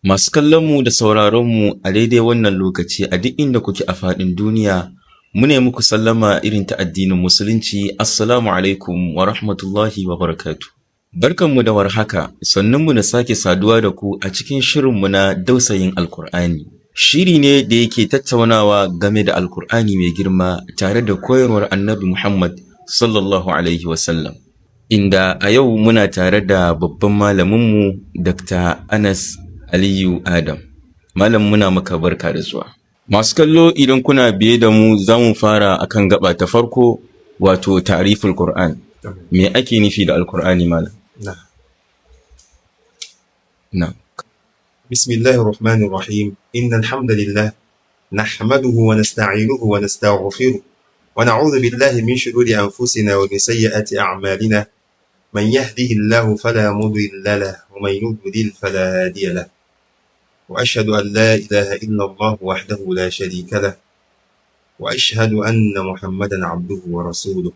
Masu kallonmu da sauraronmu a daidai wannan lokaci a duk inda kuke a faɗin duniya, mune muku sallama irin ta addinin Musulunci, Assalamu alaikum wa rahmatullahi wa barakatu. Barkanmu da warhaka, sannunmu da sake saduwa da ku a cikin shirinmu na dausayin Alkur'ani. Shiri ne da yake tattaunawa game da Alkur'ani mai girma tare da koyarwar Annabi Muhammad sallallahu alaihi wasallam. Inda a yau muna tare da babban malaminmu Dr. Anas Aliyu Adam. Malam muna maka barka da zuwa. Masu kallo idan kuna biye da mu za mu fara akan gaba ta farko wato ta'riful Qur'an. Me ake nufi da Alkur'ani malam? نعم بسم الله الرحمن الرحيم إن الحمد لله نحمده ونستعينه ونستغفره ونعوذ بالله من شرور أنفسنا ومن سيئات أعمالنا من يهده الله فلا مضل له ومن يضلل فلا هادي له وأشهد أن لا إله إلا الله وحده لا شريك له وأشهد أن محمدا عبده ورسوله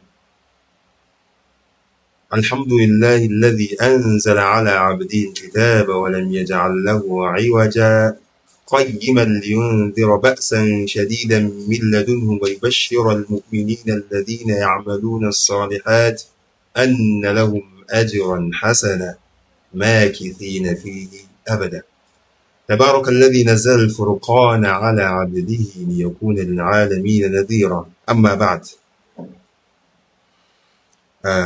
الحمد لله الذي أنزل على عبده الكتاب ولم يجعل له عوجا قيما لينذر بأسا شديدا من لدنه ويبشر المؤمنين الذين يعملون الصالحات أن لهم أجرا حسنا ماكثين فيه أبدا تبارك الذي نزل الفرقان على عبده ليكون للعالمين نذيرا أما بعد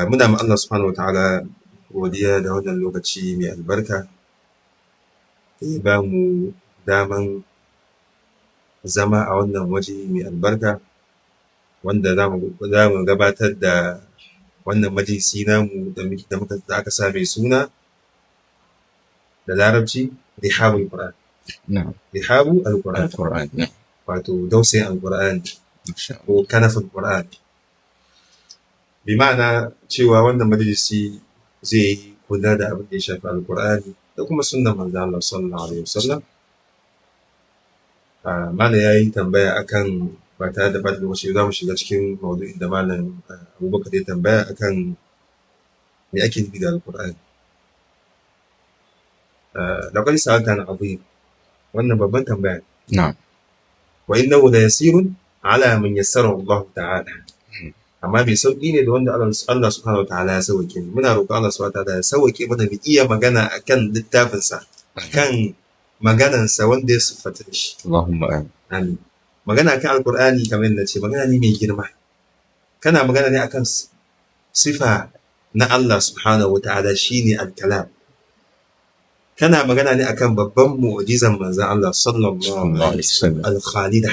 muna ma Allah subhanahu wataala godiya da wannan lokaci mai albarka da ya ba mu daman zama a wannan waje mai albarka wanda za mu gabatar da wannan majalisi namu da aka sa mai suna da larabci rihabul Qur'an. Rihabu al-Qur'an wato dausayin al-Qur'an ko kanafin Qur'an. Bi ma'ana cewa wannan majalisi zai yi kula da abin da ya shafi alkur'ani da kuma sunnan manzo Allah sallallahu alaihi wasallam. Malam ya yi tambaya akan ba tare da bada lokaci za mu shiga cikin maudu'in da malam Abubakar ya tambaya akan me ake nufi da alkur'ani. Laqad sa'altana azim, wannan babban tambaya. Na'am. Wa innahu la yasirun ala man yassarahu Allah ta'ala. Amma mai sauƙi ne da wanda Allah subhanahu wa ta'ala ya sauke ni. Muna roƙon Allah subhanahu wa ta'ala ya sauke mana mu iya magana akan littafinsa, akan maganansa wanda ya siffata shi. Allahumma amin. Magana akan Alƙur'ani kamar yadda ce magana ne mai girma. Kana magana ne akan sifa na Allah subhanahu wa ta'ala shine al-kalam. Kana magana ne akan babban mu'jizan manzon Allah sallallahu alaihi wasallam al-khalida.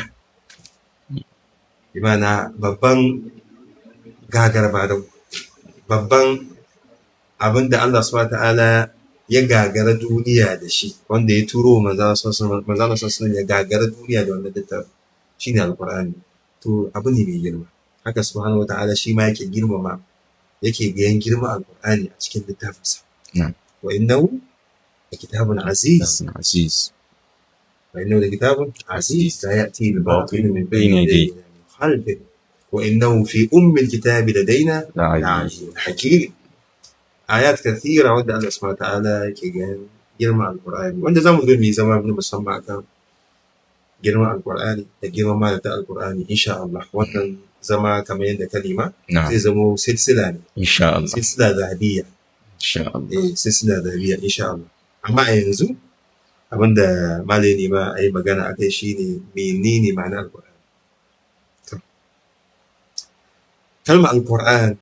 Bi ma'ana babban gagarba babban abin da Allah subhanahu ta'ala ya gagara duniya da shi wanda ya turo manzon sallallahu ya gagara duniya da wannan littafi shine alqur'ani. To abu ne mai girma, haka subhanahu ta'ala shi ma yake girmama yake gayan girma alqur'ani a cikin littafinsa. Wa innahu kitabun aziz wa innahu kitabun aziz la ya'ti al-batil min bayni yadayhi min khalfihi وإنه في الكتاب لدينا لعلي حكيم. آيات كثيرة ودى الله سبحانه وتعالى كيجان جرمى القرآن وأنت زمان ذمي زمان من مسمى كان جرمى القرآن جرمى ما لتا القرآن إن شاء الله وأنت زمان كما يند كلمة زمو سلسلة إن شاء الله سلسلة ذهبية إن شاء الله سلسلة ذهبية إن شاء الله. أما ينزو abinda malami ma ayi magana akai shine menene ma'anar alqur'ani. Kalmar alqur'an